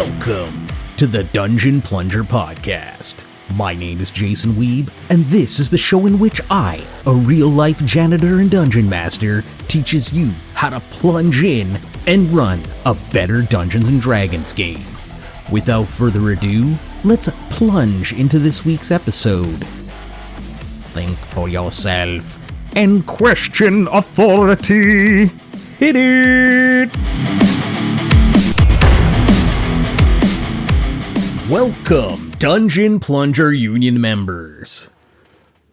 Welcome to the Dungeon Plunger Podcast. My name is Jason Weeb, and this is the show in which I, a real-life janitor and dungeon master, teaches you how to plunge in and run a better Dungeons & Dragons game. Without further ado, let's plunge into this week's episode. Think for yourself and question authority. Hit it! Welcome, Dungeon Plunger Union members.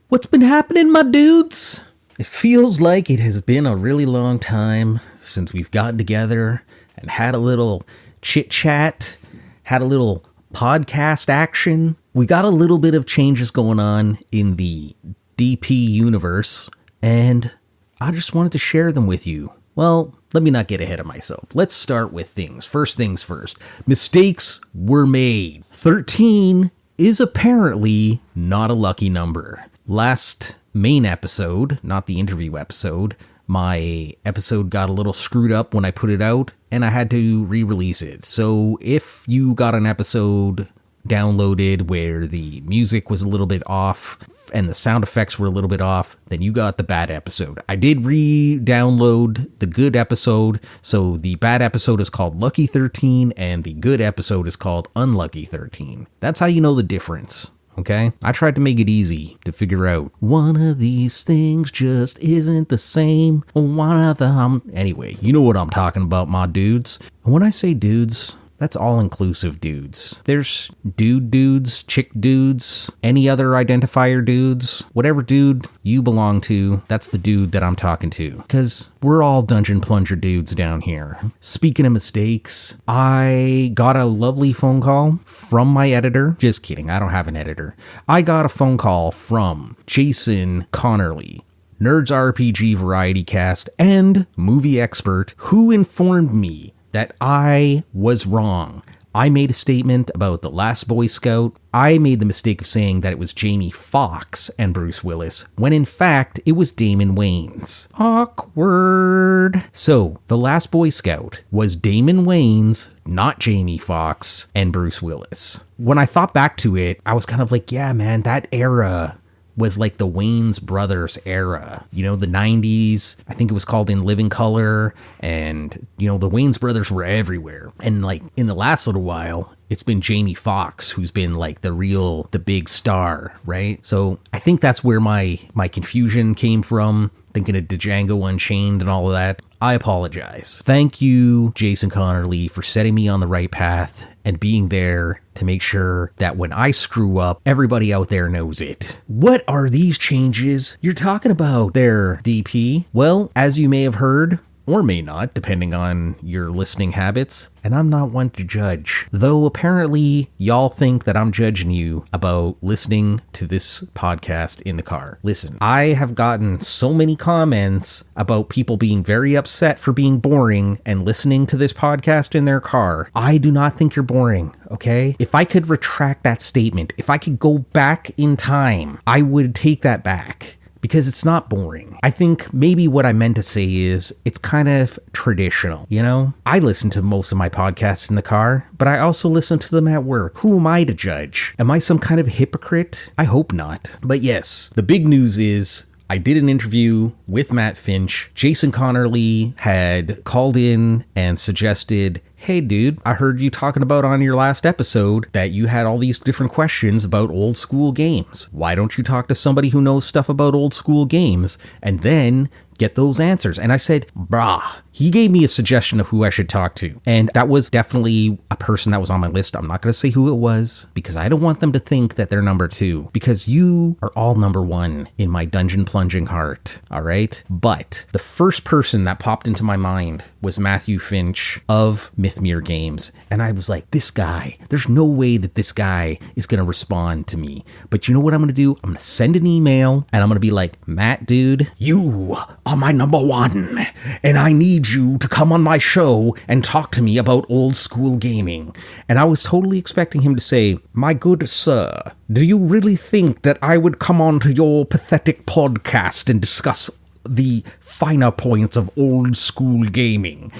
What's been happening, my dudes? It feels like it has been a really long time since we've gotten together and had a little chit-chat, had a little podcast action. We got a little bit of changes going on in the DP universe, and I just wanted to share them with you. Well, let me not get ahead of myself. Let's start with things. First things first. Mistakes were made. 13 is apparently not a lucky number. Last main episode, not the interview episode, my episode got a little screwed up when I put it out, and I had to re-release it. So if you got an episode downloaded where the music was a little bit off and the sound effects were a little bit off, then you got the bad episode. I did re-download the good episode, so the bad episode is called Lucky 13 and the good episode is called Unlucky 13. That's how you know the difference, okay? I tried to make it easy to figure out. One of these things just isn't the same. One of them. Anyway, you know what I'm talking about, my dudes. And when I say dudes, that's all-inclusive dudes. There's dudes, chick dudes, any other identifier dudes. Whatever dude you belong to, that's the dude that I'm talking to. Because we're all Dungeon Plunger dudes down here. Speaking of mistakes, I got a lovely phone call from my editor. Just kidding, I don't have an editor. I got a phone call from Jason Connerly, Nerds RPG Variety Cast and movie expert, who informed me that I was wrong. I made a statement about The Last Boy Scout. I made the mistake of saying that it was Jamie Foxx and Bruce Willis, when in fact it was Damon Wayans. Awkward. So, The Last Boy Scout was Damon Wayans, not Jamie Foxx and Bruce Willis. When I thought back to it, I was kind of like, yeah man, that era was like the Wayans brothers era. You know, the 90s, I think it was called In Living Color, and, you know, the Wayans brothers were everywhere. And like, in the last little while, it's been Jamie Foxx who's been like the big star, right? So I think that's where my confusion came from, thinking of Django Unchained and all of that. I apologize. Thank you, Jason Connerly, for setting me on the right path and being there to make sure that when I screw up, everybody out there knows it. What are these changes you're talking about there, DP? Well, as you may have heard, or may not, depending on your listening habits, and I'm not one to judge. Though apparently y'all think that I'm judging you about listening to this podcast in the car. Listen, I have gotten so many comments about people being very upset for being boring and listening to this podcast in their car. I do not think you're boring, okay? If I could retract that statement, if I could go back in time, I would take that back. Because it's not boring. I think maybe what I meant to say is it's kind of traditional, you know? I listen to most of my podcasts in the car, but I also listen to them at work. Who am I to judge? Am I some kind of hypocrite? I hope not. But yes, the big news is I did an interview with Matt Finch. Jason Connerly had called in and suggested, hey dude, I heard you talking about on your last episode that you had all these different questions about old school games. Why don't you talk to somebody who knows stuff about old school games and then get those answers? And I said, brah. He gave me a suggestion of who I should talk to. And that was definitely a person that was on my list. I'm not going to say who it was because I don't want them to think that they're number two, because you are all number one in my dungeon plunging heart. All right. But the first person that popped into my mind was Matthew Finch of Mythmere Games. And I was like, this guy, there's no way that this guy is going to respond to me. But you know what I'm going to do? I'm going to send an email and I'm going to be like, Matt, dude, you are my number one. And I need you to come on my show and talk to me about old school gaming. And I was totally expecting him to say, my good sir, do you really think that I would come on to your pathetic podcast and discuss the finer points of old school gaming?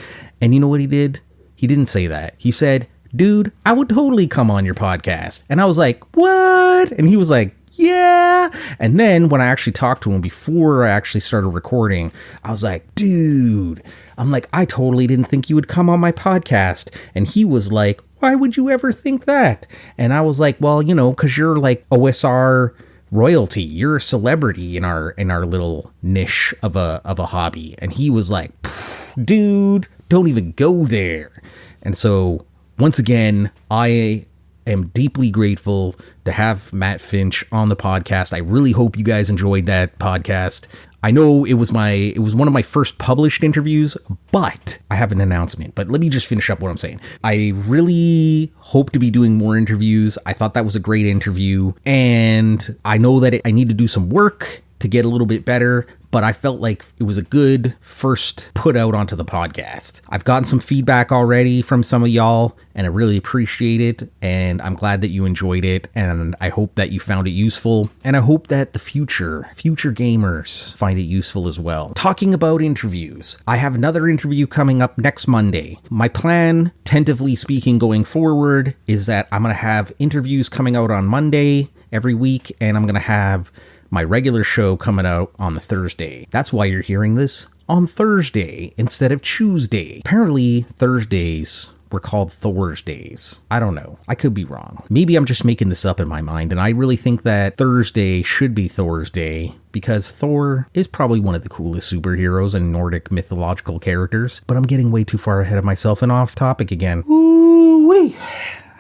And you know what he did? He didn't say that. He said, dude, I would totally come on your podcast. And I was like, what? And he was like, yeah. And then when I actually talked to him before I actually started recording, I was like, dude, I'm like, I totally didn't think you would come on my podcast. And he was like, why would you ever think that? And I was like, well, because you're like OSR royalty. You're a celebrity in our little niche of a hobby. And he was like, dude, don't even go there. And so once again, I am deeply grateful to have Matt Finch on the podcast. I really hope you guys enjoyed that podcast. I know it was one of my first published interviews, but I have an announcement. But let me just finish up what I'm saying. I really hope to be doing more interviews. I thought that was a great interview, and I know that I need to do some work to get a little bit better, but I felt like it was a good first put out onto the podcast. I've gotten some feedback already from some of y'all, and I really appreciate it, and I'm glad that you enjoyed it, and I hope that you found it useful, and I hope that the future gamers find it useful as well. Talking about interviews, I have another interview coming up next Monday. My plan, tentatively speaking, going forward, is that I'm going to have interviews coming out on Monday every week, and I'm going to have my regular show coming out on the Thursday. That's why you're hearing this on Thursday instead of Tuesday. Apparently, Thursdays were called Thor's days. I don't know. I could be wrong. Maybe I'm just making this up in my mind, and I really think that Thursday should be Thor's day because Thor is probably one of the coolest superheroes and Nordic mythological characters, but I'm getting way too far ahead of myself and off topic again. Ooh-wee.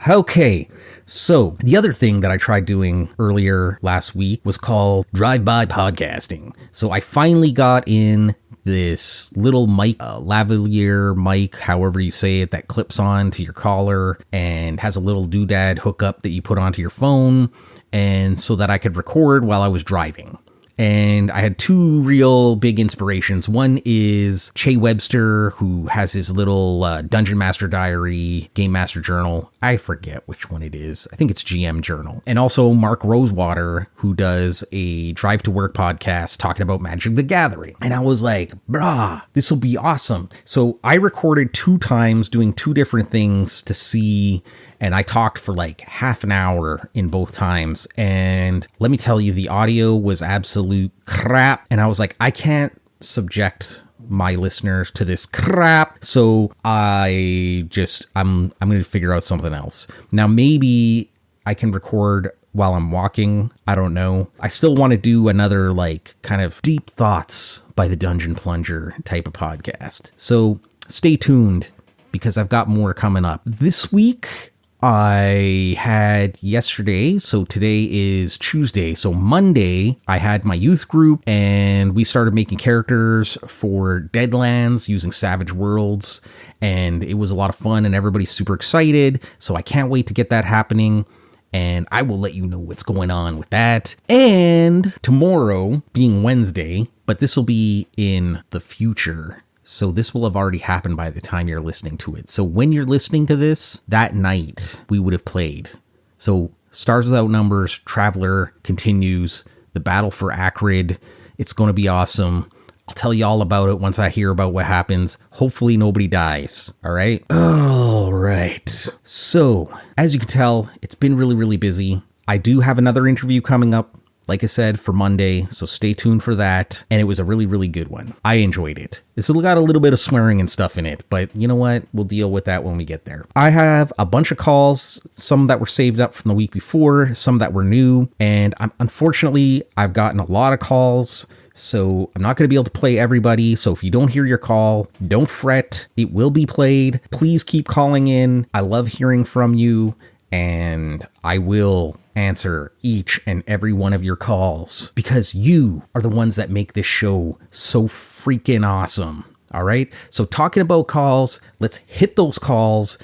Okay, so the other thing that I tried doing earlier last week was called drive-by podcasting. So I finally got in this little mic, lavalier mic, however you say it, that clips on to your collar and has a little doodad hookup that you put onto your phone, and so that I could record while I was driving. And I had two real big inspirations. One is Che Webster, who has his little Dungeon Master Diary, Game Master Journal. I forget which one it is. I think it's GM Journal. And also Mark Rosewater, who does a Drive to Work podcast talking about Magic the Gathering. And I was like, brah, this will be awesome. So I recorded 2 times doing 2 different things to see, and I talked for like half an hour in both times. And let me tell you, the audio was absolute crap. And I was like, I can't subject my listeners to this crap. So I'm going to figure out something else. Now, maybe I can record while I'm walking. I don't know. I still want to do another like kind of deep thoughts by the Dungeon Plunger type of podcast. So stay tuned because I've got more coming up. This week, I had yesterday, so today is Tuesday, so Monday, I had my youth group and we started making characters for Deadlands using Savage Worlds, and it was a lot of fun and everybody's super excited, so I can't wait to get that happening, and I will let you know what's going on with that. And tomorrow, being Wednesday, but this will be in the future, so this will have already happened by the time you're listening to it. So when you're listening to this, that night we would have played. So Stars Without Numbers, Traveler continues, the battle for Acrid. It's going to be awesome. I'll tell you all about it once I hear about what happens. Hopefully nobody dies. All right? All right. So as you can tell, it's been really, really busy. I do have another interview coming up, like I said, for Monday, so stay tuned for that. And it was a really, really good one. I enjoyed it. It's got a little bit of swearing and stuff in it, but you know what? We'll deal with that when we get there. I have a bunch of calls, some that were saved up from the week before, some that were new, and unfortunately, I've gotten a lot of calls, so I'm not going to be able to play everybody. So if you don't hear your call, don't fret. It will be played. Please keep calling in. I love hearing from you, and I will answer each and every one of your calls because you are the ones that make this show so freaking awesome. All right. So talking about calls, let's hit those calls,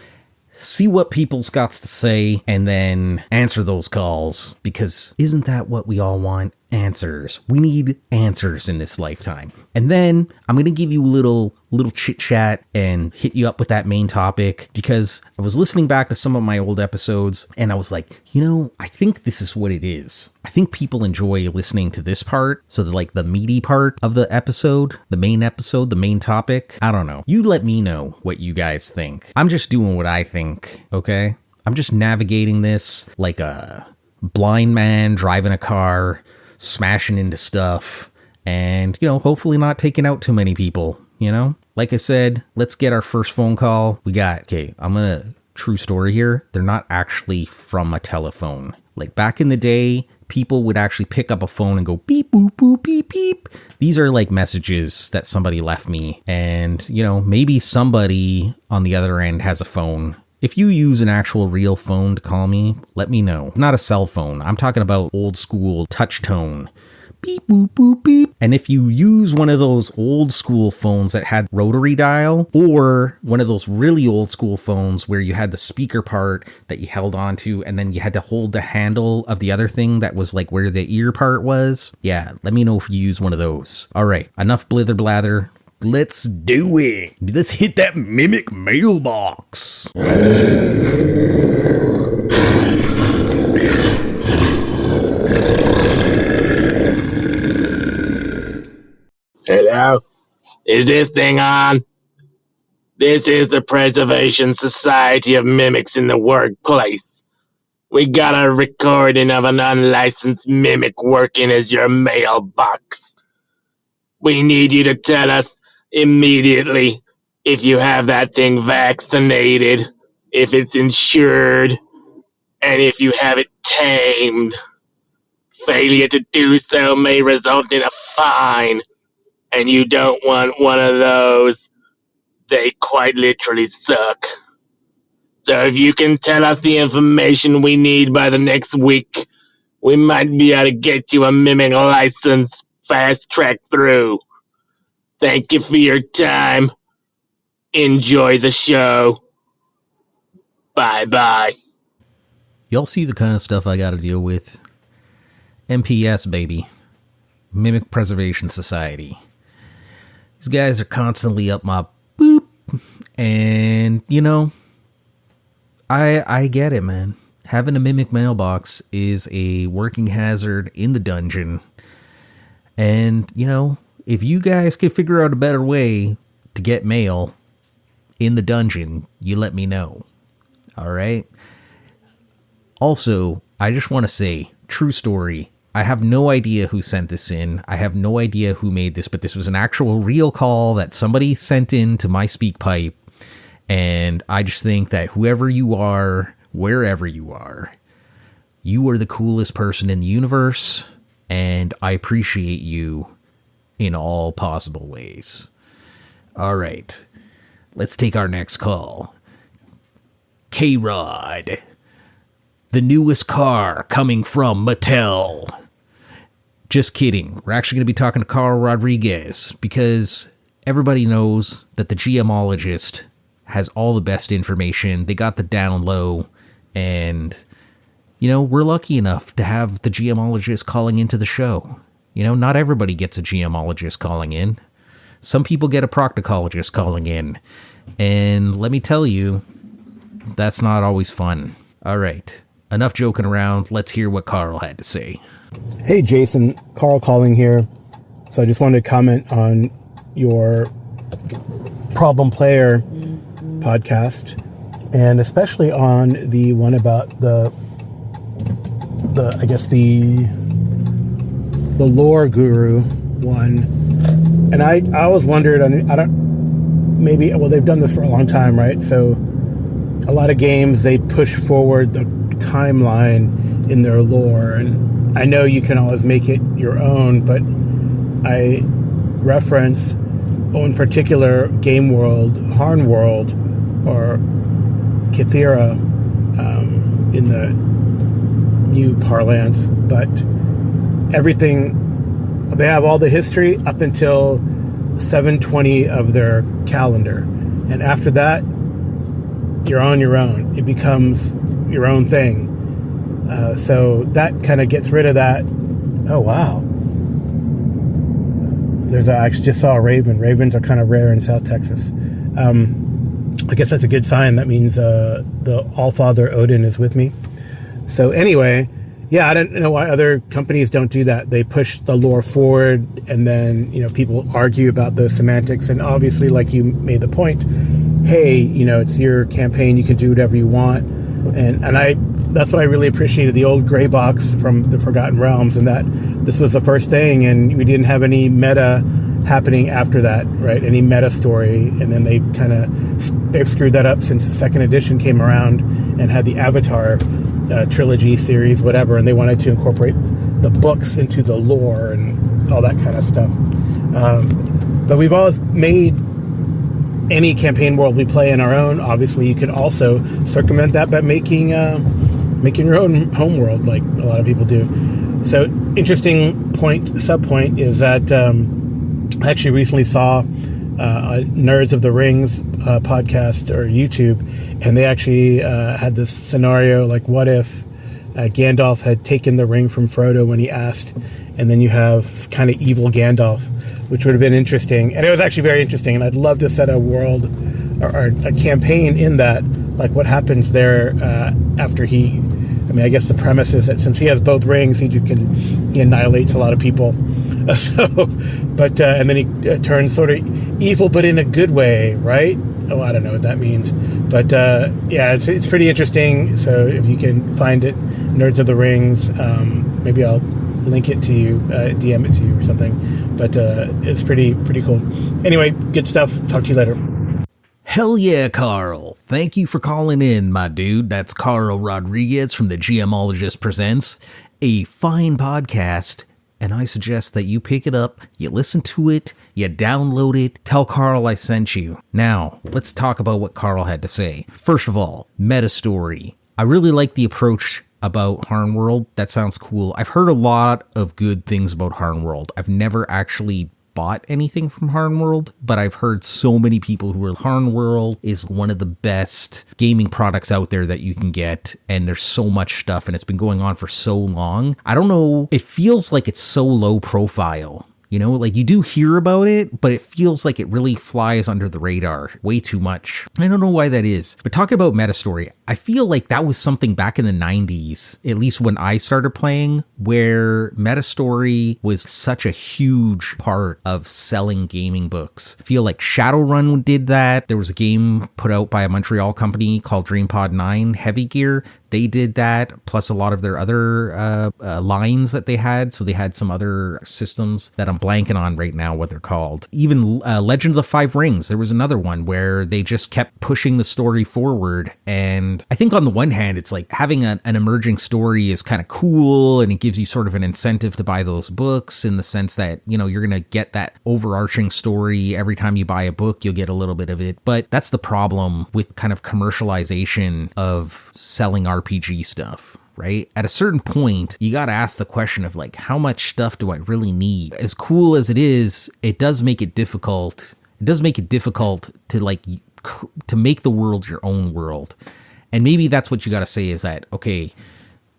see what people's got to say, and then answer those calls, because isn't that what we all want? answers. We need answers in this lifetime. And then I'm going to give you a little chit chat and hit you up with that main topic, because I was listening back to some of my old episodes and I was like, I think this is what it is. I think people enjoy listening to this part. So the meaty part of the episode, the main topic. I don't know. You let me know what you guys think. I'm just doing what I think. Okay. I'm just navigating this like a blind man driving a car, smashing into stuff, and, hopefully not taking out too many people, Like I said, let's get our first phone call. True story here. They're not actually from a telephone. Like back in the day, people would actually pick up a phone and go beep, boop, boop, beep, beep. These are like messages that somebody left me. And, maybe somebody on the other end has a phone. If you use an actual real phone to call me, let me know. Not a cell phone. I'm talking about old school touch tone. Beep, boop, boop, beep. And if you use one of those old school phones that had rotary dial, or one of those really old school phones where you had the speaker part that you held onto and then you had to hold the handle of the other thing that was like where the ear part was. Yeah, let me know if you use one of those. All right, enough blither blather. Let's do it. Let's hit that mimic mailbox. Hello? Is this thing on? This is the Preservation Society of Mimics in the Workplace. We got a recording of an unlicensed mimic working as your mailbox. We need you to tell us immediately if you have that thing vaccinated, if it's insured, and if you have it tamed. Failure to do so may result in a fine, and you don't want one of those. They quite literally suck. So if you can tell us the information we need by the next week, we might be able to get you a mimic license fast track through. Thank you for your time. Enjoy the show. Bye-bye. Y'all see the kind of stuff I gotta deal with? MPS, baby. Mimic Preservation Society. These guys are constantly up my boop. And, I get it, man. Having a mimic mailbox is a working hazard in the dungeon. And, if you guys could figure out a better way to get mail in the dungeon, you let me know. All right? Also, I just want to say, true story, I have no idea who sent this in. I have no idea who made this, but this was an actual real call that somebody sent in to my SpeakPipe. And I just think that whoever you are, wherever you are the coolest person in the universe, and I appreciate you in all possible ways. All right, let's take our next call. K-Rod, the newest car coming from Mattel. Just kidding. We're actually going to be talking to Carl Rodriguez, because everybody knows that the GMologist has all the best information. They got the down low, and, we're lucky enough to have the GMologist calling into the show. Not everybody gets a GMologist calling in. Some people get a proctologist calling in. And let me tell you, that's not always fun. All right, enough joking around. Let's hear what Carl had to say. Hey, Jason. Carl calling here. So I just wanted to comment on your Problem Player podcast, and especially on the one about the lore guru one. And I always wondered, they've done this for a long time, right? So a lot of games, they push forward the timeline in their lore, and I know you can always make it your own, but I reference, in particular, Game World, Harn World, or Kythera in the new parlance, but everything, they have all the history up until 720 of their calendar, and after that, you're on your own. It becomes your own thing. So that kind of gets rid of that Oh, wow. I actually just saw a raven. Ravens are kind of rare in South Texas. I guess that's a good sign. That means the Allfather Odin is with me. So anyway, yeah, I don't know why other companies don't do that. They push the lore forward, and then, people argue about the semantics. And obviously, like you made the point, hey, it's your campaign. You can do whatever you want. And that's what I really appreciated, the old gray box from the Forgotten Realms, and that this was the first thing, and we didn't have any meta happening after that, right? Any meta story. And then they've screwed that up since the second edition came around and had the Avatar trilogy series, whatever, and they wanted to incorporate the books into the lore and all that kind of stuff. But we've always made any campaign world we play in our own. Obviously, you can also circumvent that by making your own home world, like a lot of people do. So, interesting sub-point is that I actually recently saw Nerds of the Rings podcast or YouTube, and they actually had this scenario, like, what if Gandalf had taken the ring from Frodo when he asked, and then you have kind of evil Gandalf, which would have been interesting. And it was actually very interesting, and I'd love to set a world or a campaign in that, like what happens there after I guess the premise is that since he has both rings, he annihilates a lot of people. And then he turns sort of evil, but in a good way, right? Oh, I don't know what that means. But yeah, it's pretty interesting. So if you can find it, Nerds of the Rings, maybe I'll link it to you, DM it to you or something. But it's pretty cool. Anyway, good stuff. Talk to you later. Hell yeah, Carl. Thank you for calling in, my dude. That's Carl Rodriguez from the GMologist Presents, a fine podcast, and I suggest that you pick it up, you listen to it, you download it, tell Carl I sent you. Now, let's talk about what Carl had to say. First of all, meta story. I really like the approach about Harnworld. That sounds cool. I've heard a lot of good things about Harnworld. I've never actually bought anything from Harnworld, but I've heard so many people who are Harnworld is one of the best gaming products out there that you can get, and there's so much stuff, and it's been going on for so long. I don't know, it feels like it's so low profile. Like you do hear about it, but it feels like it really flies under the radar way too much. I don't know why that is. But talking about meta story, I feel like that was something back in the 90s, at least when I started playing, where meta story was such a huge part of selling gaming books. I feel like Shadowrun did that. There was a game put out by a Montreal company called DreamPod 9, Heavy Gear. They did that, plus a lot of their other lines that they had. So they had some other systems that I'm blanking on right now what they're called. Even Legend of the Five Rings, there was another one where they just kept pushing the story forward. And I think on the one hand, it's like having an emerging story is kind of cool, and it gives you sort of an incentive to buy those books in the sense that, you're going to get that overarching story. Every time you buy a book, you'll get a little bit of it. But that's the problem with kind of commercialization of selling RPG stuff, right? At a certain point, you got to ask the question of like, how much stuff do I really need? As cool as it is, it does make it difficult. It does make it difficult to make the world your own world. And maybe that's what you got to say is that, okay,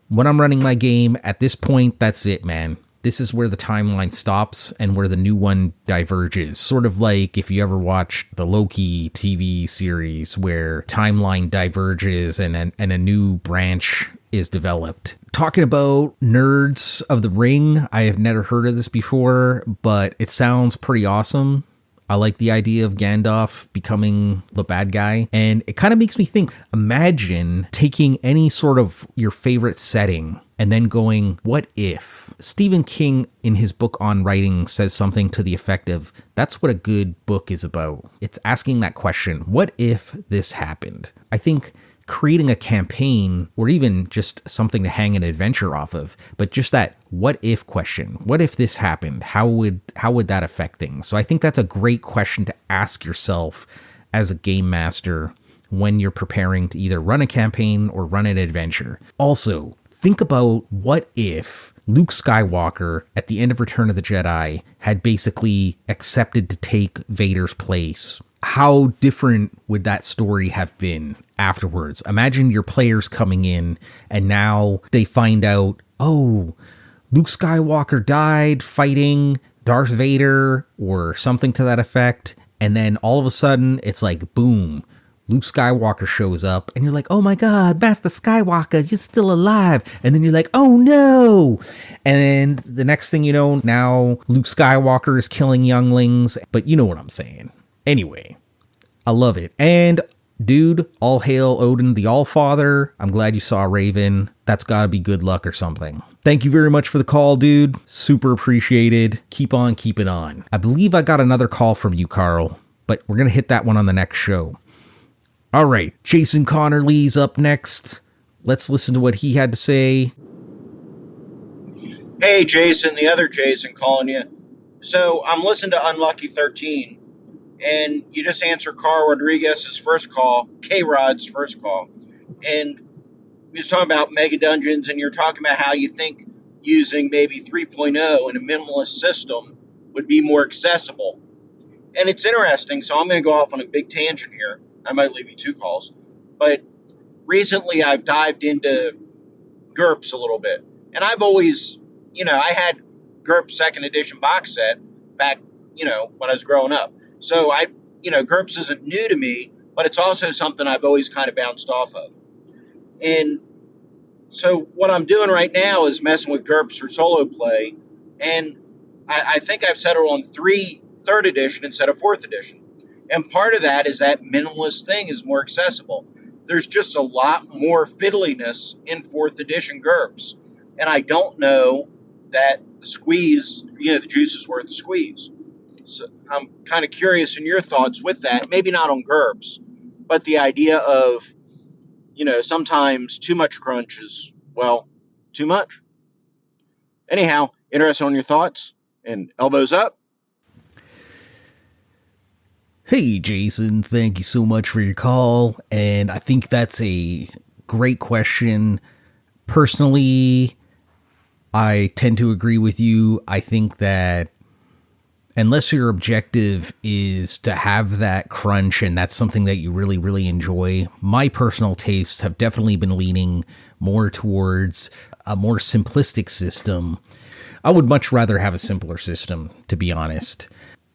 when I'm running my game at this point, that's it, man. This is where the timeline stops and where the new one diverges. Sort of like if you ever watched the Loki TV series where timeline diverges and a new branch is developed. Talking about Nerds of the Ring, I have never heard of this before, but it sounds pretty awesome. I like the idea of Gandalf becoming the bad guy. And it kind of makes me think, imagine taking any sort of your favorite setting and then going, what if? Stephen King, in his book on writing, says something to the effect of, that's what a good book is about. It's asking that question, what if this happened? I think creating a campaign, or even just something to hang an adventure off of, but just that what if question. What if this happened? How would that affect things? So I think that's a great question to ask yourself as a game master when you're preparing to either run a campaign or run an adventure. Also, think about what if Luke Skywalker at the end of Return of the Jedi had basically accepted to take Vader's place. How different would that story have been afterwards? Imagine your players coming in and now they find out, oh, Luke Skywalker died fighting Darth Vader or something to that effect, and then all of a sudden it's like boom, Luke Skywalker shows up and you're like, oh my god, Master Skywalker, you're still alive. And then you're like, oh no. And then the next thing you know, now Luke Skywalker is killing younglings, but you know what I'm saying. Anyway, I love it. And dude, all hail Odin the Allfather. I'm glad you saw Raven. That's gotta be good luck or something. Thank you very much for the call, dude. Super appreciated. Keep on keeping on. I believe I got another call from you, Carl, but we're gonna hit that one on the next show. All right, Jason Connerly's up next. Let's listen to what he had to say. Hey, Jason, the other Jason calling you. So I'm listening to Unlucky 13, and you just answered Carl Rodriguez's first call, K-Rod's first call. And he was talking about mega dungeons, and you're talking about how you think using maybe 3.0 in a minimalist system would be more accessible. And it's interesting, so I'm going to go off on a big tangent here. I might leave you 2 calls. But recently I've dived into GURPS a little bit. And I've always, I had GURPS 2nd edition box set back, when I was growing up. So GURPS isn't new to me, but it's also something I've always kind of bounced off of. And so what I'm doing right now is messing with GURPS for solo play. And I think I've settled on 3rd edition instead of 4th edition. And part of that is that minimalist thing is more accessible. There's just a lot more fiddliness in 4th edition GURPS. And I don't know that the squeeze, the juice is worth the squeeze. So I'm kind of curious in your thoughts with that. Maybe not on GURPS, but the idea of, sometimes too much crunch is, too much. Anyhow, interested on your thoughts, and elbows up. Hey, Jason, thank you so much for your call, and I think that's a great question. Personally, I tend to agree with you. I think that unless your objective is to have that crunch and that's something that you really, really enjoy, my personal tastes have definitely been leaning more towards a more simplistic system. I would much rather have a simpler system, to be honest.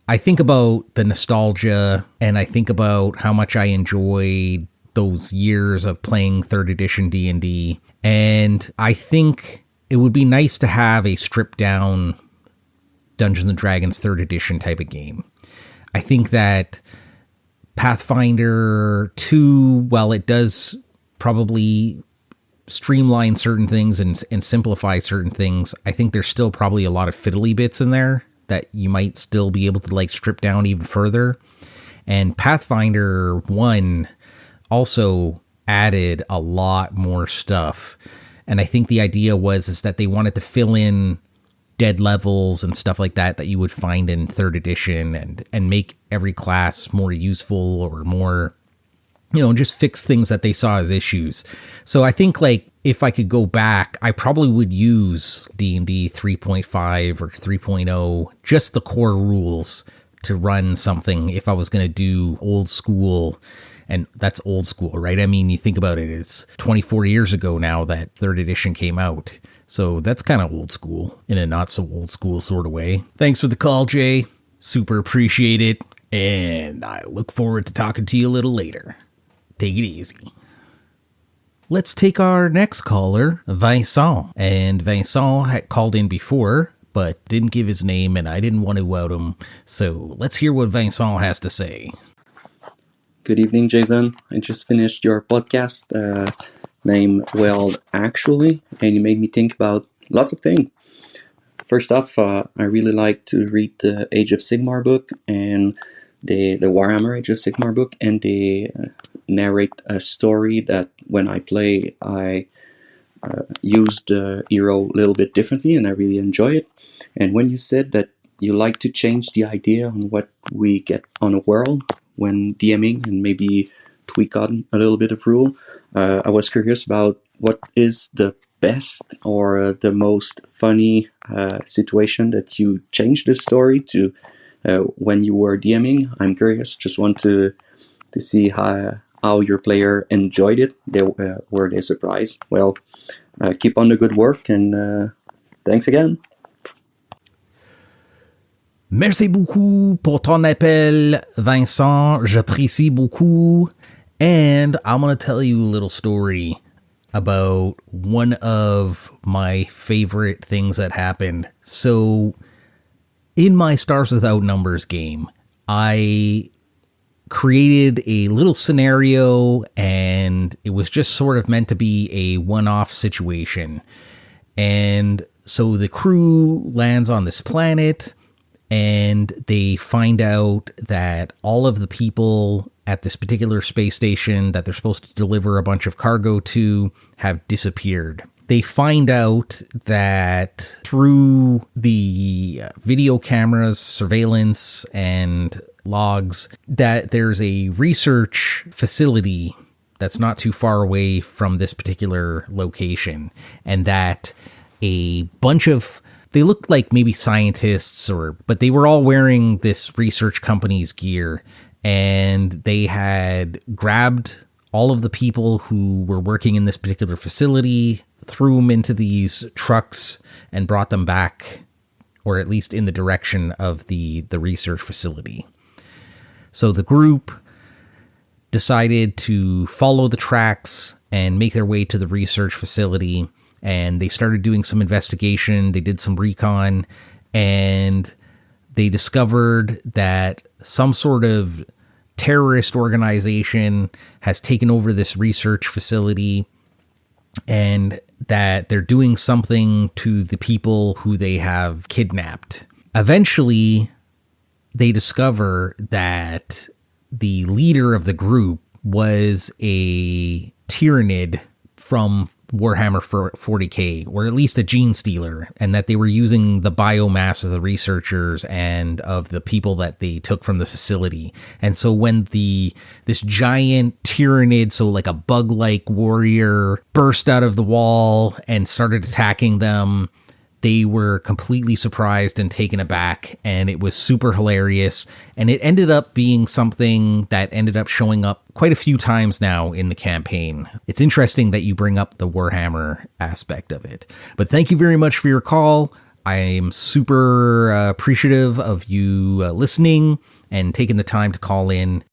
I think about the nostalgia, and I think about how much I enjoyed those years of playing 3rd edition D&D, and I think it would be nice to have a stripped-down Dungeons & Dragons 3rd edition type of game. I think that Pathfinder 2, while it does probably streamline certain things and simplify certain things, I think there's still probably a lot of fiddly bits in there that you might still be able to strip down even further. And Pathfinder 1 also added a lot more stuff. And I think the idea is that they wanted to fill in dead levels and stuff like that you would find in 3rd edition and make every class more useful or more, just fix things that they saw as issues. So I think if I could go back, I probably would use D&D 3.5 or 3.0, just the core rules to run something if I was going to do old school. And that's old school, right? I mean, you think about it, it's 24 years ago now that 3rd edition came out. So that's kind of old school in a not so old school sort of way. Thanks for the call, Jay. Super appreciate it. And I look forward to talking to you a little later. Take it easy. Let's take our next caller, Vincent. And Vincent had called in before, but didn't give his name, and I didn't want to out him. So let's hear what Vincent has to say. Good evening, Jason. I just finished your podcast named Well, Actually, and you made me think about lots of things. First off, I really like to read the Age of Sigmar book and the Warhammer Age of Sigmar book, and they narrate a story that when I play, I use the hero a little bit differently, and I really enjoy it. And when you said that you like to change the idea on what we get on a world when DMing and maybe tweak on a little bit of rule, I was curious about what is the best or the most funny situation that you changed the story to when you were DMing. I'm curious, just want to see how your player enjoyed it. Were they surprised? Well, keep on the good work, and Thanks again. Merci beaucoup pour ton appel, Vincent. J'apprécie beaucoup. And I'm going to tell you a little story about one of my favorite things that happened. So, in my Stars Without Numbers game, I created a little scenario, and it was just sort of meant to be a one-off situation. And so the crew lands on this planet, and they find out that all of the people at this particular space station that they're supposed to deliver a bunch of cargo to have disappeared. They find out that through the video cameras, surveillance, and logs, that there's a research facility that's not too far away from this particular location, and that a bunch of, they looked like maybe scientists, but they were all wearing this research company's gear, and they had grabbed all of the people who were working in this particular facility, threw them into these trucks, and brought them back, or at least in the direction of the research facility. So the group decided to follow the tracks and make their way to the research facility, and they started doing some investigation. They did some recon, and they discovered that some sort of terrorist organization has taken over this research facility, and that they're doing something to the people who they have kidnapped. Eventually, they discover that the leader of the group was a Tyrannid from Warhammer 40k, or at least a gene stealer, and that they were using the biomass of the researchers and of the people that they took from the facility. And so when this giant Tyrannid, so like a bug-like warrior, burst out of the wall and started attacking them, they were completely surprised and taken aback, and it was super hilarious. And it ended up being something that ended up showing up quite a few times now in the campaign. It's interesting that you bring up the Warhammer aspect of it. But thank you very much for your call. I am super appreciative of you listening and taking the time to call in.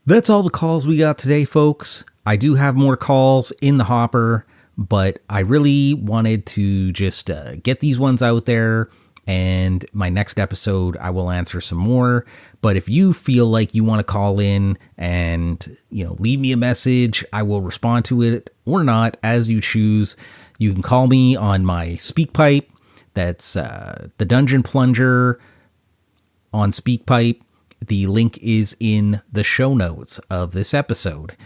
That's all the calls we got today, folks. I do have more calls in the hopper, but I really wanted to just get these ones out there, and my next episode I will answer some more. But if you feel like you want to call in and, leave me a message, I will respond to it or not, as you choose. You can call me on my SpeakPipe. That's the Dungeon Plunger on SpeakPipe. The link is in the show notes of this episode.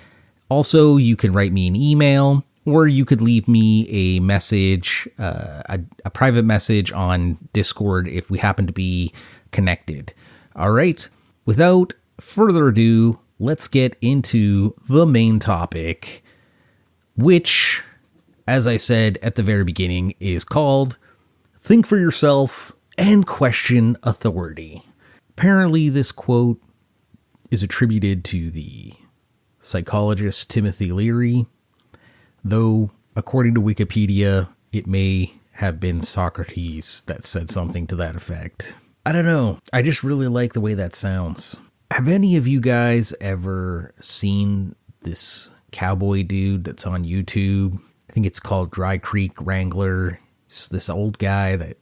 Also, you can write me an email, or you could leave me a message, a private message on Discord if we happen to be connected. All right, without further ado, let's get into the main topic, which, as I said at the very beginning, is called Think for Yourself and Question Authority. Apparently, this quote is attributed to the psychologist Timothy Leary, though, according to Wikipedia, it may have been Socrates that said something to that effect. I don't know. I just really like the way that sounds. Have any of you guys ever seen this cowboy dude that's on YouTube? I think it's called Dry Creek Wrangler. It's this old guy that,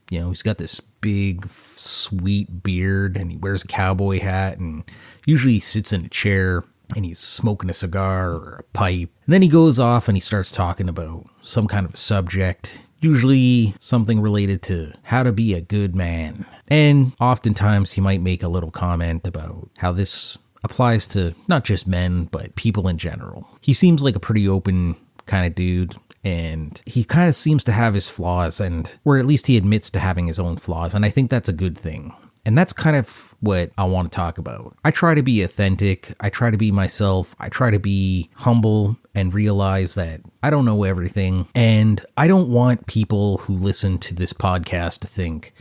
he's got this big, sweet beard, and he wears a cowboy hat, and usually he sits in a chair, and he's smoking a cigar or a pipe. And then he goes off and he starts talking about some kind of a subject, usually something related to how to be a good man. And oftentimes he might make a little comment about how this applies to not just men, but people in general. He seems like a pretty open kind of dude, and he kind of seems to have his flaws, or at least he admits to having his own flaws, and I think that's a good thing. And that's kind of what I want to talk about. I try to be authentic. I try to be myself. I try to be humble and realize that I don't know everything. And I don't want people who listen to this podcast to think,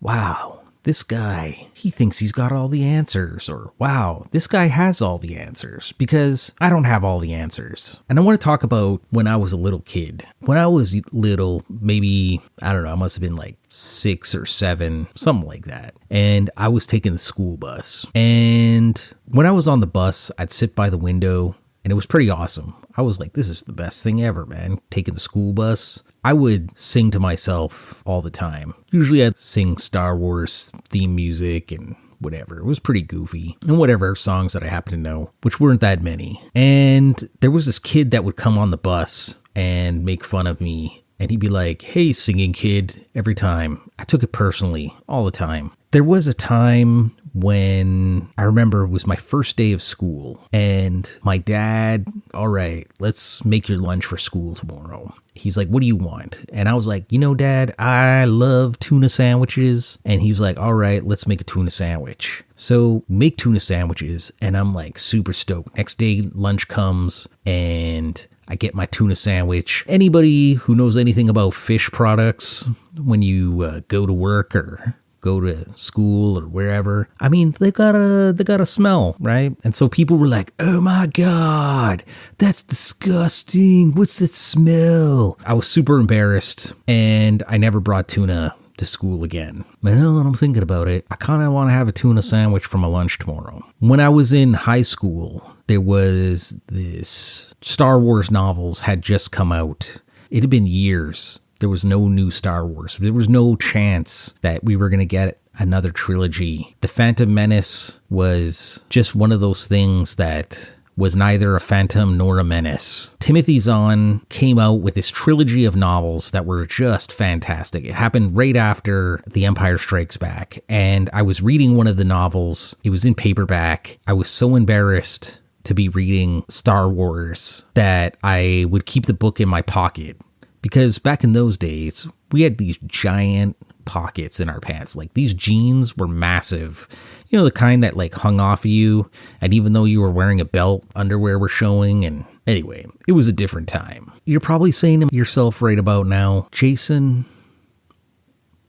wow, this guy, he thinks he's got all the answers, or wow, this guy has all the answers, because I don't have all the answers. And I want to talk about when I was a little kid. When I was little, maybe, I don't know, I must have been like 6 or 7, something like that. And I was taking the school bus. And when I was on the bus, I'd sit by the window, and it was pretty awesome. I was like, this is the best thing ever, man. Taking the school bus. I would sing to myself all the time. Usually I'd sing Star Wars theme music and whatever. It was pretty goofy. And whatever songs that I happened to know, which weren't that many. And there was this kid that would come on the bus and make fun of me. And he'd be like, hey, singing kid, every time. I took it personally all the time. There was a time when I remember it was my first day of school, and my dad, all right, let's make your lunch for school tomorrow. He's like, what do you want? And I was like, Dad, I love tuna sandwiches. And he was like, all right, let's make a tuna sandwich. So make tuna sandwiches, and I'm like super stoked. Next day, lunch comes, and I get my tuna sandwich. Anybody who knows anything about fish products, when you go to work or go to school or wherever, I mean, they got a smell, right? And so people were like, oh my God, that's disgusting. What's that smell? I was super embarrassed, and I never brought tuna to school again. But now that I'm thinking about it, I kind of want to have a tuna sandwich for my lunch tomorrow. When I was in high school, there was this Star Wars novels had just come out. It had been years. There was no new Star Wars. There was no chance that we were going to get another trilogy. The Phantom Menace was just one of those things that was neither a phantom nor a menace. Timothy Zahn came out with this trilogy of novels that were just fantastic. It happened right after The Empire Strikes Back, and I was reading one of the novels. It was in paperback. I was so embarrassed to be reading Star Wars that I would keep the book in my pocket. Because back in those days, we had these giant pockets in our pants. Like, these jeans were massive. The kind that like hung off of you. And even though you were wearing a belt, underwear were showing. And anyway, it was a different time. You're probably saying to yourself right about now, Jason,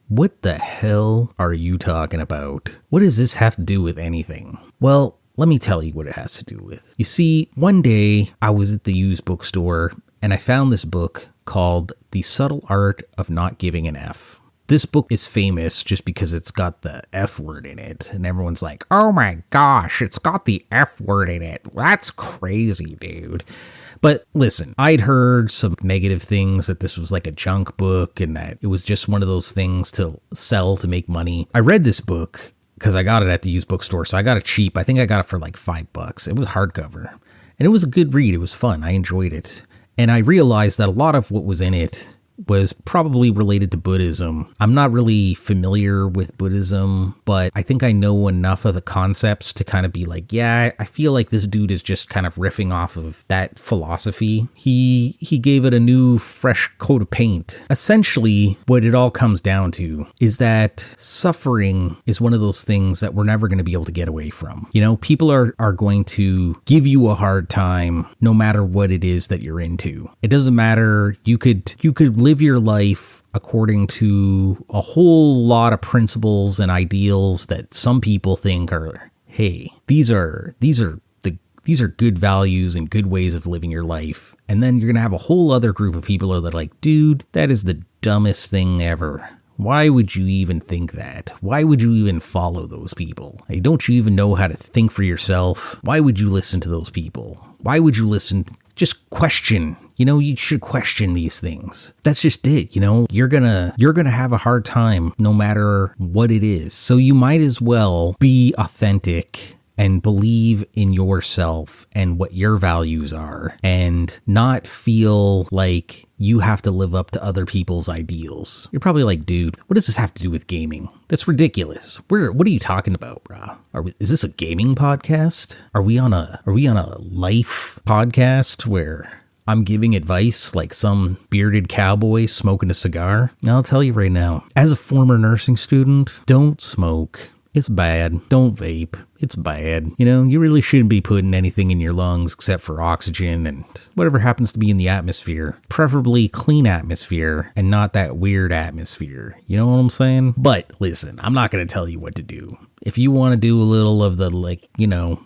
what the hell are you talking about? What does this have to do with anything? Well, let me tell you what it has to do with. You see, one day I was at the used bookstore, and I found this book called The Subtle Art of Not Giving an F. This book is famous just because it's got the F word in it, and everyone's like, oh my gosh, it's got the F word in it. That's crazy, dude. But listen, I'd heard some negative things, that this was like a junk book and that it was just one of those things to sell to make money. I read this book because I got it at the used bookstore, so I got it cheap. I think I got it for like $5. It was hardcover, and it was a good read. It was fun. I enjoyed it. And I realized that a lot of what was in it was probably related to Buddhism. I'm not really familiar with Buddhism, but I think I know enough of the concepts to kind of be like, yeah, I feel like this dude is just kind of riffing off of that philosophy. He gave it a new, fresh coat of paint. Essentially, what it all comes down to is that suffering is one of those things that we're never going to be able to get away from. People are going to give you a hard time no matter what it is that you're into. It doesn't matter. You could live your life according to a whole lot of principles and ideals that some people think are, hey, these are good values and good ways of living your life. And then you're going to have a whole other group of people that are like, dude, that is the dumbest thing ever. Why would you even think that? Why would you even follow those people? Hey, don't you even know how to think for yourself? Why would you listen to those people? Why would you listen? Just question. You should question these things. That's just it. You're gonna have a hard time no matter what it is. So you might as well be authentic and believe in yourself and what your values are, and not feel like you have to live up to other people's ideals. You're probably like, dude, what does this have to do with gaming? That's ridiculous. What are you talking about, brah? Is this a gaming podcast? Are we on a life podcast where I'm giving advice like some bearded cowboy smoking a cigar? I'll tell you right now, as a former nursing student, don't smoke. It's bad. Don't vape. It's bad. You really shouldn't be putting anything in your lungs except for oxygen and whatever happens to be in the atmosphere. Preferably clean atmosphere and not that weird atmosphere. You know what I'm saying? But listen, I'm not going to tell you what to do. If you want to do a little of the,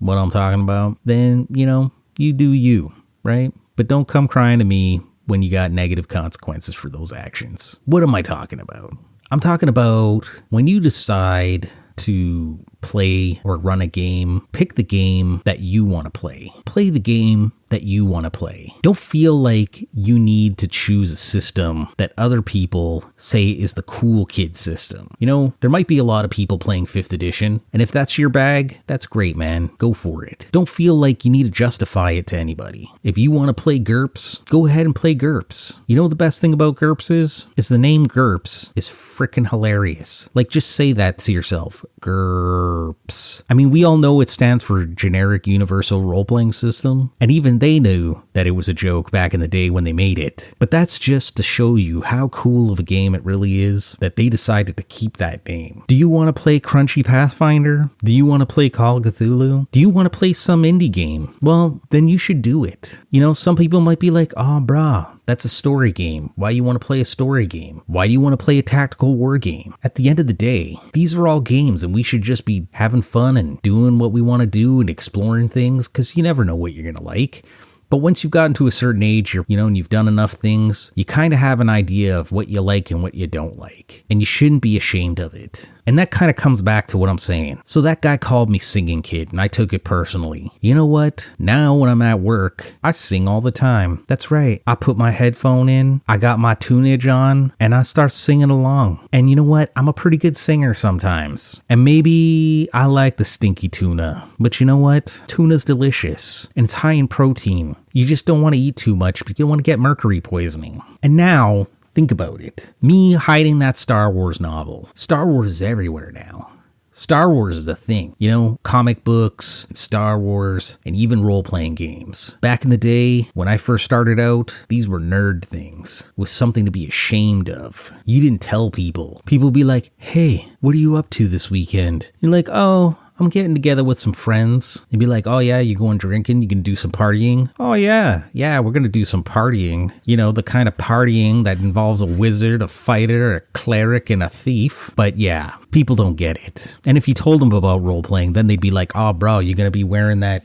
what I'm talking about, then, you do you, right? But don't come crying to me when you got negative consequences for those actions. What am I talking about? I'm talking about when you decide to play or run a game, pick the game that you want to play. Play the game that you want to play. Don't feel like you need to choose a system that other people say is the cool kid system. There might be a lot of people playing 5th edition, and if that's your bag, that's great, man. Go for it. Don't feel like you need to justify it to anybody. If you want to play GURPS, go ahead and play GURPS. The best thing about GURPS is the name GURPS is freaking hilarious. Just say that to yourself. GURPS. We all know it stands for Generic Universal Role-Playing System, and even they knew that it was a joke back in the day when they made it. But that's just to show you how cool of a game it really is that they decided to keep that name. Do you want to play Crunchy Pathfinder? Do you want to play Call of Cthulhu? Do you want to play some indie game? Well, then you should do it. Some people might be like, oh, brah, that's a story game. Why you want to play a story game? Why do you want to play a tactical war game? At the end of the day, these are all games and we should just be having fun and doing what we want to do and exploring things, because you never know what you're going to like. But once you've gotten to a certain age, and you've done enough things, you kind of have an idea of what you like and what you don't like. And you shouldn't be ashamed of it. And that kind of comes back to what I'm saying. So that guy called me singing kid, and I took it personally. You know what? Now when I'm at work, I sing all the time. That's right. I put my headphone in, I got my tunage on, and I start singing along. And you know what? I'm a pretty good singer sometimes. And maybe I like the stinky tuna. But you know what? Tuna's delicious, and it's high in protein. You just don't want to eat too much because you don't want to get mercury poisoning. And now, think about it. Me hiding that Star Wars novel. Star Wars is everywhere now. Star Wars is a thing. Comic books, Star Wars, and even role-playing games. Back in the day, when I first started out, these were nerd things. With something to be ashamed of. You didn't tell people. People would be like, hey, what are you up to this weekend? You're like, oh, I'm getting together with some friends. They'd be like, oh yeah, you going drinking? You can do some partying? Oh yeah, we're going to do some partying. The kind of partying that involves a wizard, a fighter, a cleric, and a thief. But yeah, people don't get it. And if you told them about role-playing, then they'd be like, oh bro, you're going to be wearing that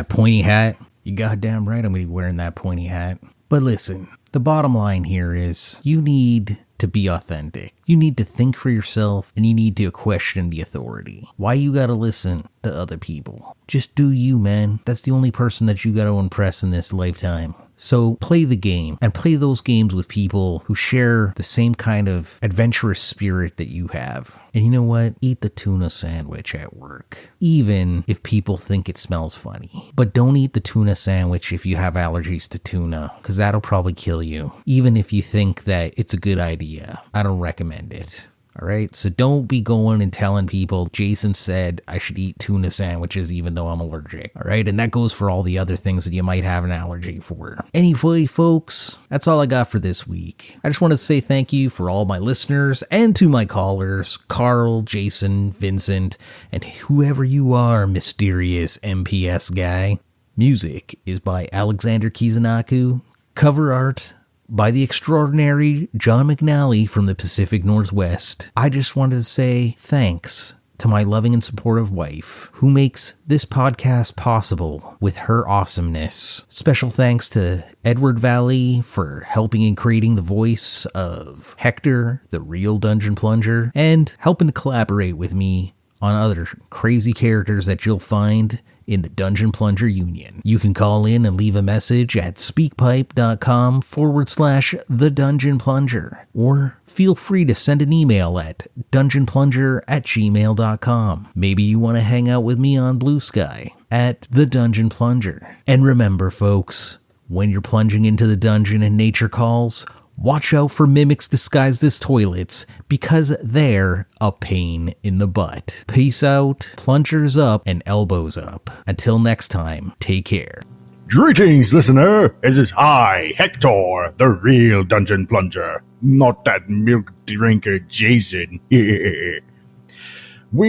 pointy hat? You goddamn right I'm going to be wearing that pointy hat. But listen, the bottom line here is you need to be authentic. You need to think for yourself, and you need to question the authority. Why you gotta listen to other people? Just do you, man. That's the only person that you gotta impress in this lifetime. So play the game, and play those games with people who share the same kind of adventurous spirit that you have. And you know what? Eat the tuna sandwich at work, even if people think it smells funny. But don't eat the tuna sandwich if you have allergies to tuna, because that'll probably kill you. Even if you think that it's a good idea, I don't recommend it. All right, so don't be going and telling people Jason said I should eat tuna sandwiches even though I'm allergic. All right, and that goes for all the other things that you might have an allergy for. Anyway, folks, that's all I got for this week. I just want to say thank you for all my listeners and to my callers, Carl, Jason, Vincent, and whoever you are, mysterious MPS guy. Music is by Alexander Kizanaku. Cover art by the extraordinary John McNally from the Pacific Northwest. I just wanted to say thanks to my loving and supportive wife, who makes this podcast possible with her awesomeness. Special thanks to Edward Valley for helping in creating the voice of Hector, the real Dungeon Plunger, and helping to collaborate with me on other crazy characters that you'll find in the Dungeon Plunger Union. You can call in and leave a message at speakpipe.com/The Dungeon Plunger, or feel free to send an email at dungeonplunger@gmail.com. Maybe you want to hang out with me on Blue Sky at The Dungeon Plunger. And remember, folks, when you're plunging into the dungeon and nature calls, watch out for mimics disguised as toilets, because they're a pain in the butt. Peace out, plungers up, and elbows up. Until next time, take care. Greetings, listener. This is I, Hector, the real Dungeon Plunger, not that milk drinker Jason. We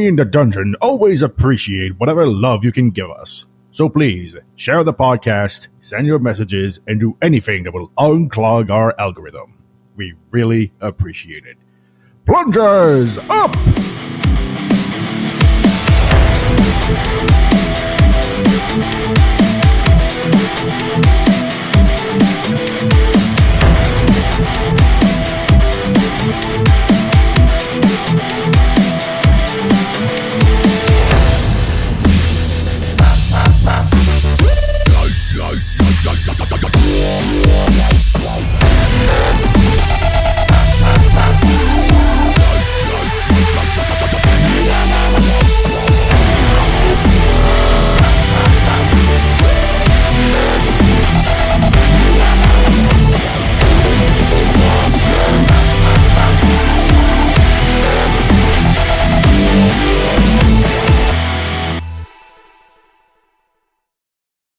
in the dungeon always appreciate whatever love you can give us. So please, share the podcast, send your messages, and do anything that will unclog our algorithm. We really appreciate it. Plungers up!